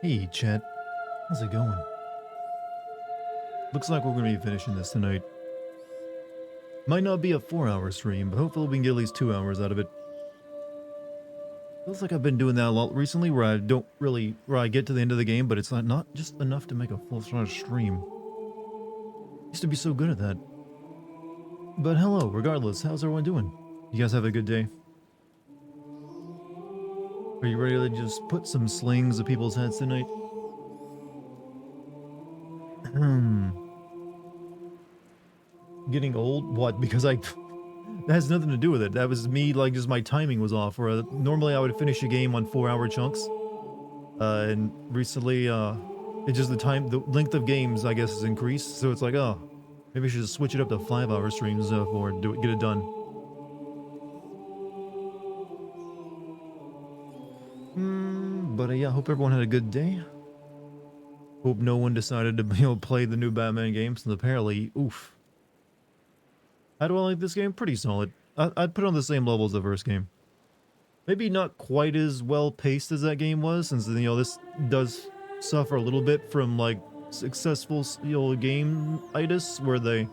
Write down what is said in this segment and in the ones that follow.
Hey, chat. How's it going? Looks like we're going to be finishing this tonight. Might not be a 4-hour stream, but hopefully we can get at least 2 hours out of it. Feels like I've been doing that a lot recently where I get to the end of the game, but it's not just enough to make a full-size stream. Used to be so good at that. But hello, regardless, how's everyone doing? You guys have a good day? Are you ready to just put some slings at people's heads tonight? Getting old? What? Because that has nothing to do with it. That was me, like, just my timing was off. Where normally I would finish a game on 4-hour chunks. And recently, it's just the length of games, I guess, has increased. So it's like, oh, maybe I should just switch it up to 5-hour streams or get it done. But yeah, hope everyone had a good day. Hope no one decided to, play the new Batman games. And apparently, oof. How do I like this game? Pretty solid. I'd put it on the same level as the first game. Maybe not quite as well paced as that game was, since this does suffer a little bit from like successful game-itis, where they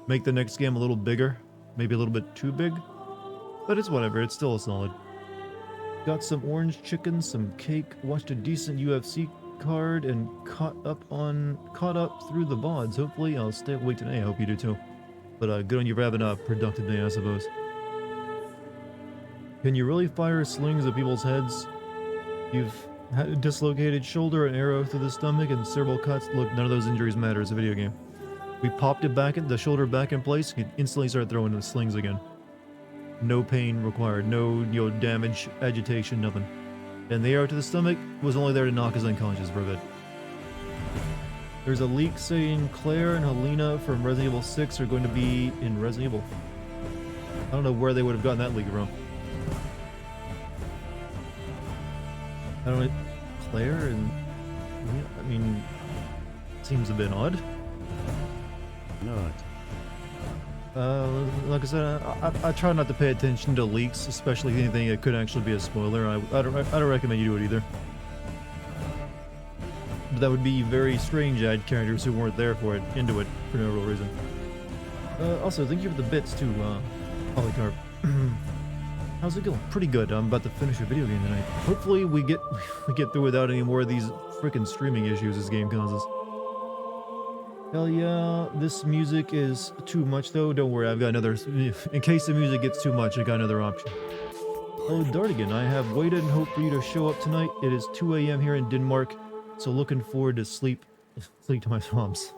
make the next game a little bigger, maybe a little bit too big. But it's whatever. It's still a solid. Got some orange chicken, some cake, watched a decent UFC card, and caught up through the VODs. Hopefully, I'll stay awake today. I hope you do too. But good on you for having a productive day, I suppose. Can you really fire slings at people's heads? You've had a dislocated shoulder, an arrow through the stomach, and several cuts. Look, none of those injuries matter. It's a video game. We popped it back, the shoulder back in place. You can instantly start throwing the slings again. No pain required. No, damage, agitation, nothing. And the arrow to the stomach was only there to knock us unconscious for a bit. There's a leak saying Claire and Helena from Resident Evil 6 are going to be in Resident Evil. I don't know where they would have gotten that leak from. I don't know. Claire and... Yeah, I mean... Seems a bit odd. Not. Like I said, I try not to pay attention to leaks, especially anything that could actually be a spoiler. I don't recommend you do it either. But that would be very strange to add characters who weren't there for it into it for no real reason. Also, thank you for the bits too, Polycarp. How's it going? Pretty good. I'm about to finish a video game tonight. Hopefully we get through without any more of these freaking streaming issues this game causes. Hell yeah, this music is too much though. Don't worry, I've got another... In case the music gets too much, I got another option. Oh, Dartigan, I have waited and hoped for you to show up tonight. It is 2 a.m. here in Denmark. So looking forward to sleep to my swamps.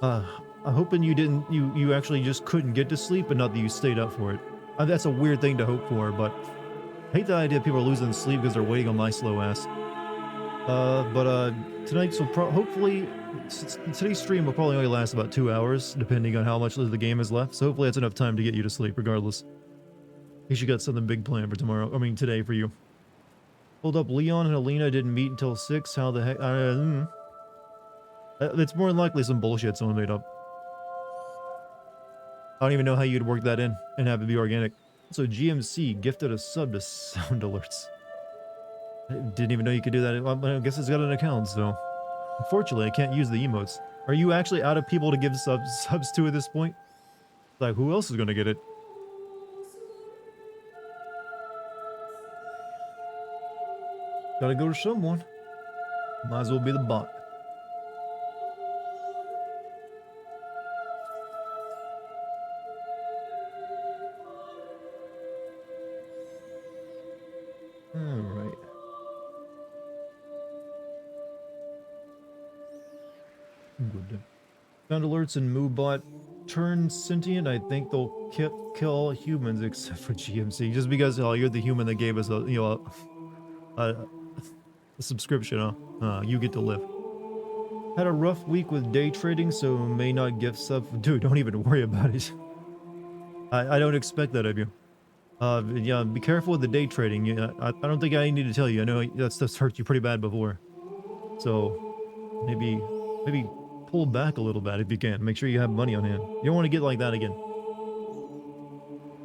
I'm hoping you actually just couldn't get to sleep, but not that you stayed up for it. That's a weird thing to hope for, but I hate the idea people are losing sleep because they're waiting on my slow ass. Tonight, so hopefully, today's stream will probably only last about 2 hours, depending on how much of the game is left. So hopefully that's enough time to get you to sleep, regardless. In case you got something big planned for tomorrow. I mean, today for you. Hold up, Leon and Alina didn't meet until 6. How the heck? It's more than likely some bullshit someone made up. I don't even know how you'd work that in and have it be organic. So GMC gifted a sub to sound alerts. I didn't even know you could do that. I guess it's got an account, so... Unfortunately, I can't use the emotes. Are you actually out of people to give subs to at this point? Like, who else is gonna get it? Gotta go to someone. Might as well be the bot. Alright. Good. Sound alerts and MooBot turn sentient. I think they'll kill all humans except for GMC. Just because you're the human that gave us a subscription, huh? You get to live. Had a rough week with day trading, so may not gift sub. Dude, don't even worry about it. I don't expect that of you. Yeah, be careful with the day trading. Yeah, I don't think I need to tell you. I know that stuff's hurt you pretty bad before. So, maybe pull back a little bit if you can. Make sure you have money on hand. You don't want to get like that again.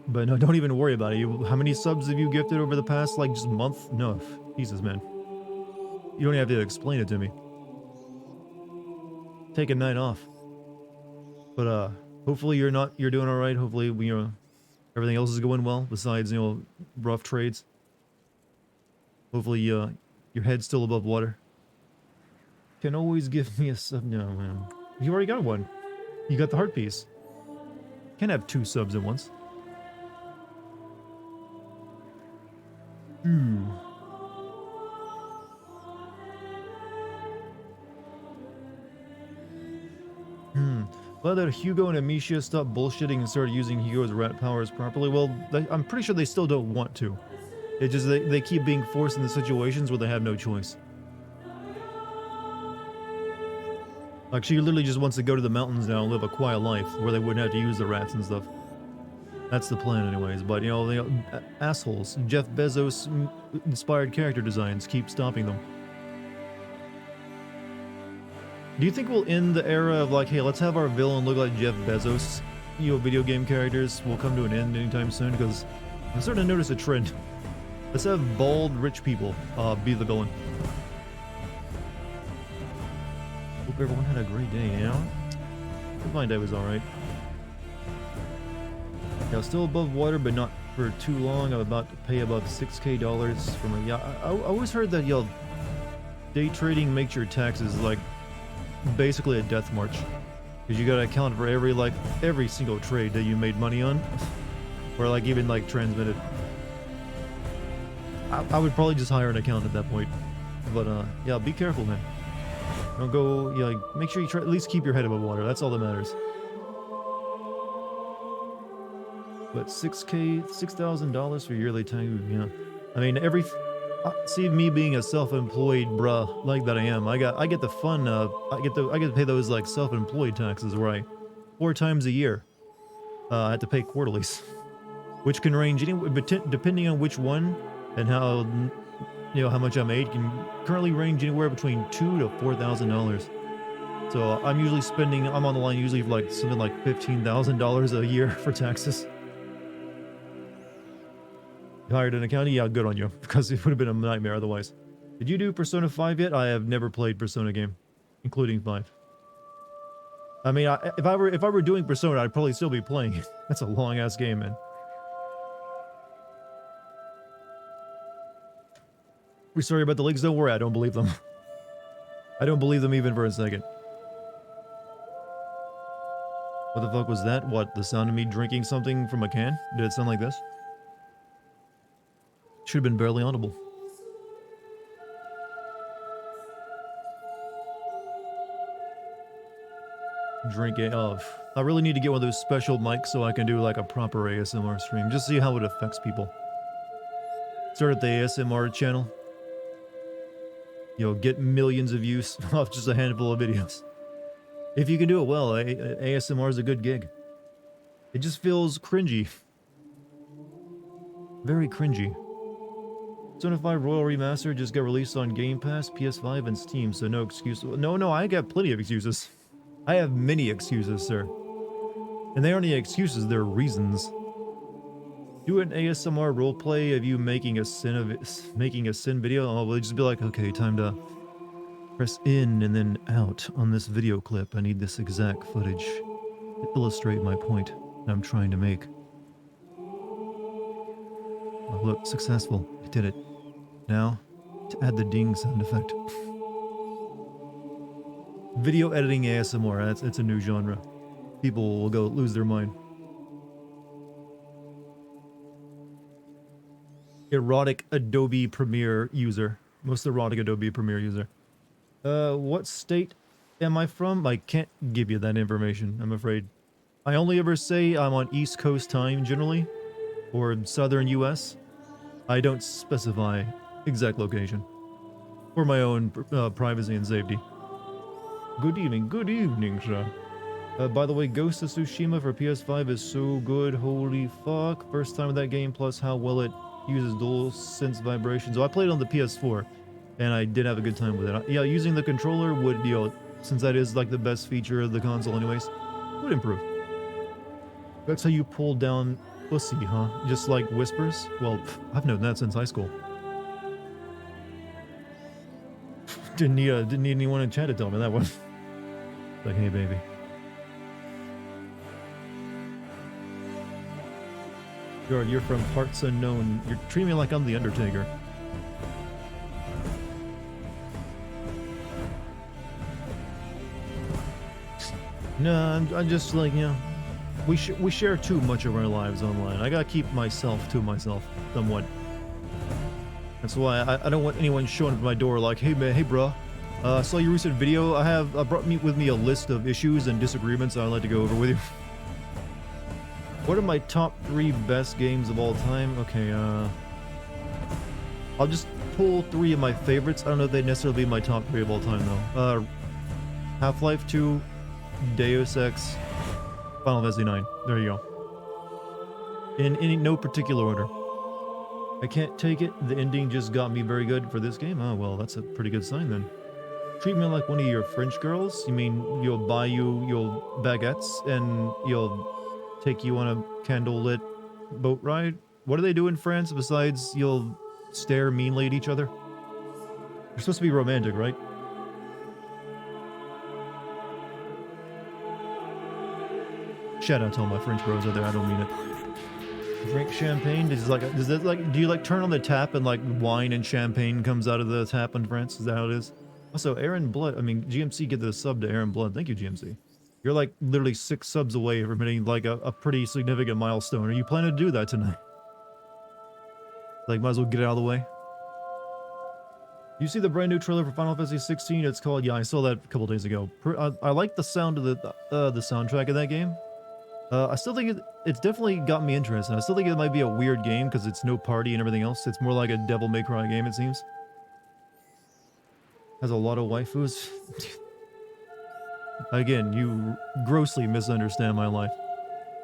But no, don't even worry about it. How many subs have you gifted over the past, like, just month? No, Jesus, man. You don't have to explain it to me. Take a night off. But hopefully you're doing all right. Hopefully everything else is going well besides rough trades. Hopefully your head's still above water. Can always give me a sub. No, man. You already got one. You got the heart piece. Can't have 2 subs at once. Ooh. Glad that Hugo and Amicia stopped bullshitting and started using Hugo's rat powers properly. Well, I'm pretty sure they still don't want to. It's just they keep being forced into situations where they have no choice. Like, she literally just wants to go to the mountains now and live a quiet life where they wouldn't have to use the rats and stuff. That's the plan anyways, but assholes, Jeff Bezos inspired character designs keep stopping them. Do you think we'll end the era of like, hey, let's have our villain look like Jeff Bezos? Video game characters will come to an end anytime soon, because I'm starting to notice a trend. Let's have bald, rich people be the villain. Hope everyone had a great day, My day was alright. Yeah, still above water, but not for too long. I'm about to pay about $6K for my... Yeah, I always heard that, day trading makes your taxes, like, basically a death march. Because you gotta account for every single trade that you made money on. Or, like, even, like, transmitted. I would probably just hire an accountant at that point. But, yeah, be careful, man. Don't go, make sure you at least keep your head above water. That's all that matters. But $6,000 for yearly time, yeah. I mean, see, me being a self-employed bruh like that I am, I get the fun I get to pay those like self-employed taxes where I 4 times a year I have to pay quarterlies, which can range depending on which one and how how much I made, can currently range anywhere between $2,000 to $4,000. So I'm on the line usually for like something like $15,000 a year for taxes. You hired an accountant? Yeah, good on you, because it would have been a nightmare otherwise. Did you do Persona 5 yet? I have never played Persona game, including 5. I mean, if I were doing Persona, I'd probably still be playing it. That's a long ass game, man. We're sorry about the leaks. Don't worry, I don't believe them. I don't believe them even for a second. What the fuck was that? What, the sound of me drinking something from a can? Did it sound like this? Should have been barely audible. Drink it off. I really need to get one of those special mics so I can do like a proper ASMR stream. Just see how it affects people. Start at the ASMR channel. Get millions of views off just a handful of videos. If you can do it well, ASMR is a good gig. It just feels cringy. Very cringy. Persona 5 Royal Remaster just got released on Game Pass, PS5, and Steam, so no excuse. No, I got plenty of excuses. I have many excuses, sir. And they aren't any excuses, they're reasons. Do an ASMR roleplay of you making a sin video. Oh, we'll just be like, okay, time to press in and then out on this video clip. I need this exact footage to illustrate my point that I'm trying to make. Oh, look, successful. I did it. Now, to add the ding sound effect. Video editing ASMR, it's a new genre. People will go lose their mind. Erotic Adobe Premiere user. Most erotic Adobe Premiere user. What state am I from? I can't give you that information, I'm afraid. I only ever say I'm on East Coast time, generally. Or Southern US. I don't specify exact location. For my own privacy and safety. Good evening, sir. By the way, Ghost of Tsushima for PS5 is so good, holy fuck. First time with that game, plus how well it uses dual sense vibrations. So I played on the PS4, and I did have a good time with it. Yeah, using the controller would, since that is like the best feature of the console anyways, would improve. That's how you pull down pussy, huh? Just like whispers? Well, I've known that since high school. Didn't need anyone in chat to tell me that one. Like, hey, baby. You're from parts unknown. You're treating me like I'm the Undertaker. No, I'm just like, you know, we share too much of our lives online. I gotta keep myself to myself, somewhat. That's why I don't want anyone showing up at my door like, hey man, hey bro, I saw your recent video. I brought with me a list of issues and disagreements I'd like to go over with you. What are my top 3 best games of all time? Okay, I'll just pull 3 of my favorites. I don't know if they'd necessarily be my top 3 of all time though. Half-Life 2, Deus Ex, Final Fantasy 9. There you go. In no particular order. I can't take it. The ending just got me very good for this game. Oh, well, that's a pretty good sign then. Treat me like one of your French girls? You mean you'll buy you your baguettes and you'll take you on a candlelit boat ride? What do they do in France besides you'll stare meanly at each other? You're supposed to be romantic, right? Shout out to all my French bros out there. I don't mean it. Drink champagne? Do you like turn on the tap and like wine and champagne comes out of the tap in France? Is that how it is? Also, Aaron Blood. I mean, GMC, get the sub to Aaron Blood. Thank you, GMC. You're like literally 6 subs away from hitting like a pretty significant milestone. Are you planning to do that tonight? Like, might as well get it out of the way. You see the brand new trailer for Final Fantasy 16? It's called, yeah, I saw that a couple days ago. I like the sound of the soundtrack of that game. I still think it's definitely got me interested. I still think it might be a weird game because it's no party and everything else. It's more like a Devil May Cry game, it seems. Has a lot of waifus. Again, you grossly misunderstand my life.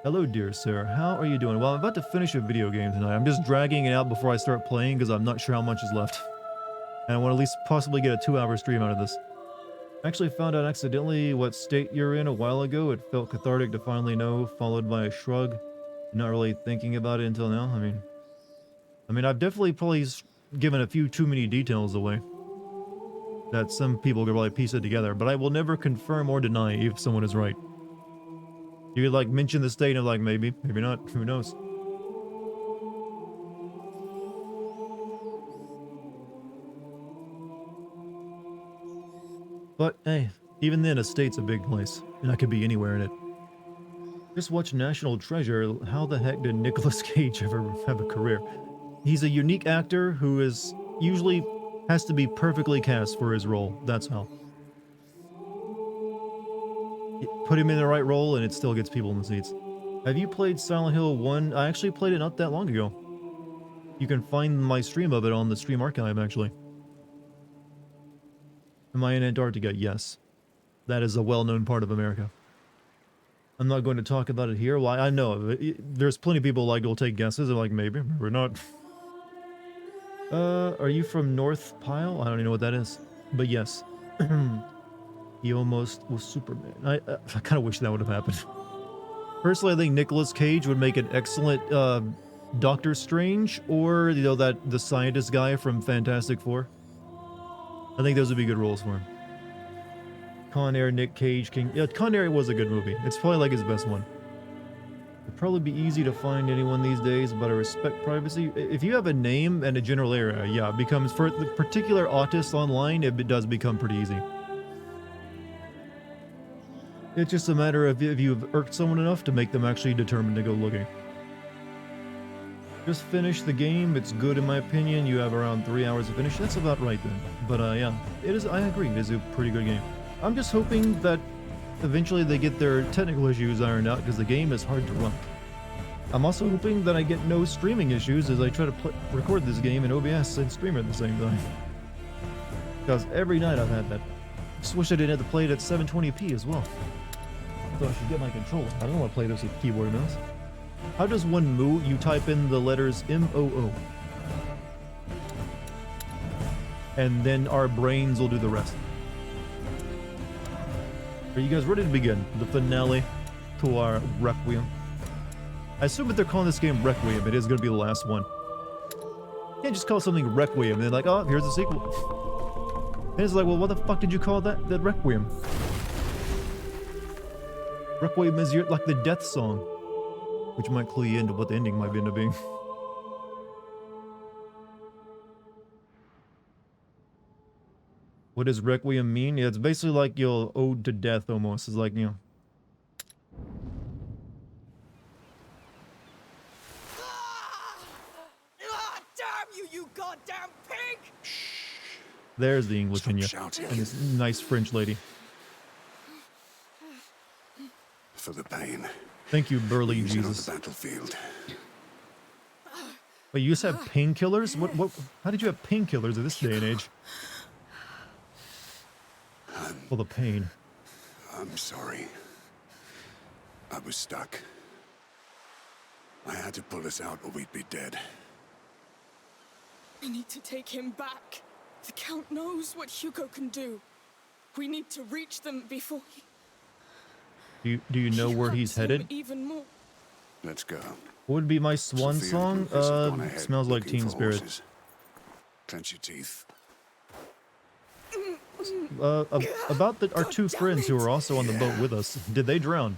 Hello, dear sir. How are you doing? Well, I'm about to finish a video game tonight. I'm just dragging it out before I start playing because I'm not sure how much is left. And I want to at least possibly get a 2-hour stream out of this. I actually found out accidentally what state you're in a while ago. It felt cathartic to finally know, followed by a shrug. Not really thinking about it until now. I mean, I've definitely probably given a few too many details away that some people could probably piece it together, but I will never confirm or deny if someone is right. You could like mention the state of like maybe, maybe not, who knows. But hey, even then a state's a big place, and I could be anywhere in it. Just watch National Treasure. How the heck did Nicolas Cage ever have a career? He's a unique actor who is usually has to be perfectly cast for his role. That's how. Put him in the right role and it still gets people in the seats. Have you played Silent Hill 1? I actually played it not that long ago. You can find my stream of it on the stream archive, actually. Am I in Antarctica? Yes. That is a well-known part of America. I'm not going to talk about it here. Well, I know. There's plenty of people like will take guesses. They're like, maybe, maybe not. Are you from North Pile? I don't even know what that is. But yes. He almost was Superman. I kind of wish that would have happened. Personally, I think Nicolas Cage would make an excellent Doctor Strange, or, you know, the scientist guy from Fantastic Four. I think those would be good roles for him. Con Air, Nick Cage, King. Yeah, Con Air was a good movie. It's probably like his best one. It'd probably be easy to find anyone these days, but I respect privacy. If you have a name and a general area, yeah, it becomes, for the particular autists online, it does become pretty easy. It's just a matter of if you've irked someone enough to make them actually determined to go looking. Just finish the game. It's good in my opinion. You have around 3 hours to finish. That's about right then. But yeah, it is. I agree. It is a pretty good game. I'm just hoping that eventually they get their technical issues ironed out because the game is hard to run. I'm also hoping that I get no streaming issues as I try to record this game in OBS and stream it at the same time. Because every night I've had that. Just wish I didn't have to play it at 720p as well. So I should get my controller. I don't want to play this with keyboard and mouse. How does one moo? You type in the letters M-O-O. And then our brains will do the rest. Are you guys ready to begin the finale to our Requiem? I assume that they're calling this game Requiem. It is going to be the last one. You can't just call something Requiem and then like, oh, here's the sequel. And it's like, well, what the fuck did you call that? That Requiem. Requiem is like the death song, which might clue you into what the ending might end up being. What does Requiem mean? Yeah, it's basically like your ode to death almost. It's like, you know. Damn you, you goddamn pig! There's the English in you. Shouting. And this nice French lady. For the pain. Thank you, burly Use it on Jesus. the battlefield. Wait, you used to have painkillers? What, how did you have painkillers at this day and age? Well, the pain. I'm sorry. I was stuck. I had to pull us out or we'd be dead. We need to take him back. The Count knows what Hugo can do. We need to reach them before he... Do you know where he's hurts him headed? even more. Let's go. What would be my swan Sophia song? and Lucas have gone ahead, Smells like looking Teen for Spirit. horses. Clench your teeth. About our two friends who were also on the boat with us. Did they drown?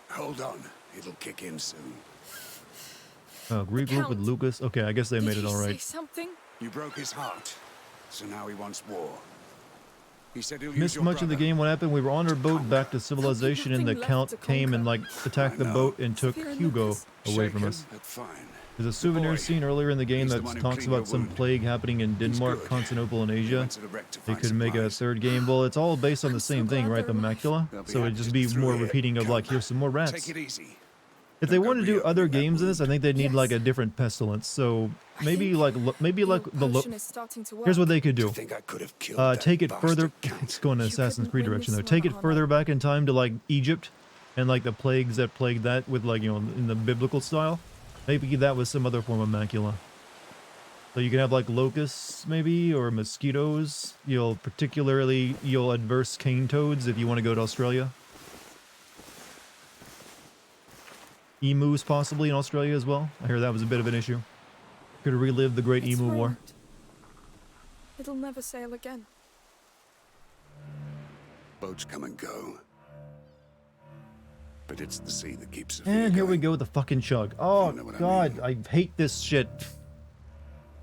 Hold on. It'll kick in soon. Regroup with Lucas. Okay, I guess they made it all Say right. something? You broke his heart. So now he wants war. He said he'll use Missed your much of the brother. game. What happened? We were on our boat back to civilization, and the nothing left Count to came and conquer. like attacked the I know. boat and took Sophia and Hugo Lucas. away from Shaken, us. but fine. There's a souvenir boy, scene earlier in the game he's the that one who talks cleaned about your some wound. plague happening in Denmark, good. Constantinople, and He Asia. went to the wreck to They find could make a supplies. third game. Well, it's all based on the I'm so same thing, glad right? The they're alive. macula. They'll be So it'd happy just to be get through more here. repeating of like, Come. here's some more rats. Take it easy. If they Don't go want to do other reopening that games in this, I think they need wound. like a different pestilence. So maybe think like maybe like the potion is starting to work. here's what they could Do do. you think I could have killed that Take it bastard further. Count? It's going to You Assassin's couldn't Creed win direction though. this Take one, it further Arno. back in time to like Egypt, and like the plagues that plagued that with like, you know, in the biblical style. Maybe that was some other form of macula. So you can have like locusts maybe, or mosquitoes. Particularly adverse cane toads if you want to go to Australia. Emus possibly in Australia as well. I hear that was a bit of an issue. Could relive the Great It's Emu War. ruined. It'll never sail again. Boats come and go. But it's the sea that keeps Sophia And here we going. go with the fucking chug. Oh, know what I God, mean. I hate this shit.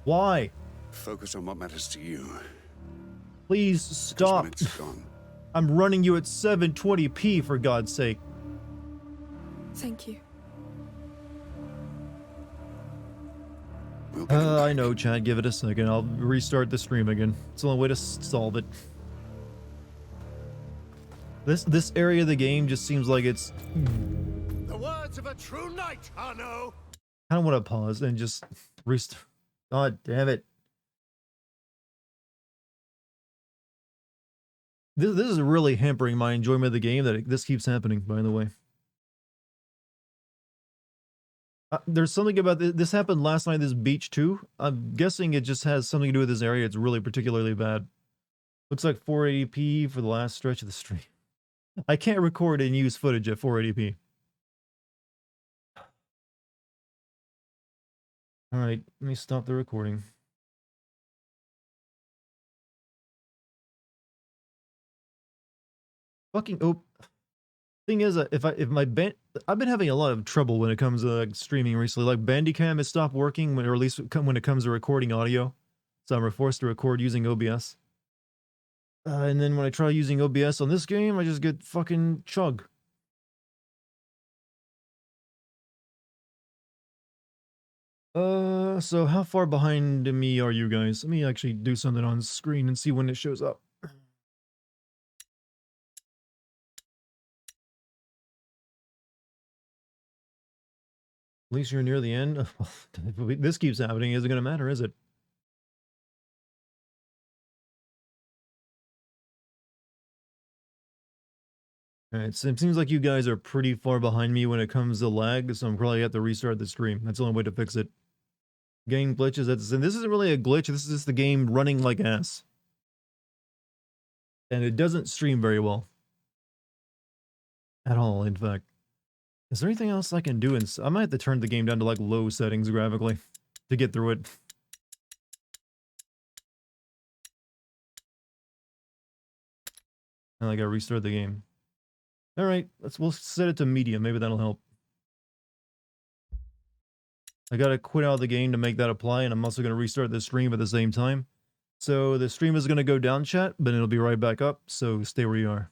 Why? Focus on what matters to you. 'Cause Please when stop. it's gone, I'm running you at 720p for God's sake. Thank you. we'll get him I back. know, Chad. Give it a second. I'll restart the stream again. It's the only way to solve it. This area of the game just seems like it's... The words of a true knight, Arno. I don't want to pause and just restart. God damn it. This is really hampering my enjoyment of the game that this keeps happening, by the way. There's something about this happened last night, this beach too. I'm guessing it just has something to do with this area. It's really particularly bad. Looks like 480p for the last stretch of the stream. I can't record and use footage at 480p. All right, let me stop the recording. Fucking thing is, if my band, I've been having a lot of trouble when it comes to like, streaming recently. Like Bandicam has stopped working, or at least when it comes to recording audio. So I'm forced to record using OBS. And then when I try using OBS on this game, I just get fucking chug. So how far behind me are you guys? Let me actually do something on screen and see when it shows up. At least you're near the end. If this keeps happening, is it going to matter, is it? Alright, so it seems like you guys are pretty far behind me when it comes to lag, so I'm probably have to restart the stream. That's the only way to fix it. Game glitches, and this isn't really a glitch, this is just the game running like ass. And it doesn't stream very well. At all, in fact. Is there anything else I can do? I might have to turn the game down to like low settings graphically. to get through it. And I gotta restart the game. Alright, we'll set it to medium, maybe that'll help. I gotta quit out of the game to make that apply, and I'm also gonna restart the stream at the same time. So the stream is gonna go down, chat, but it'll be right back up, so stay where you are.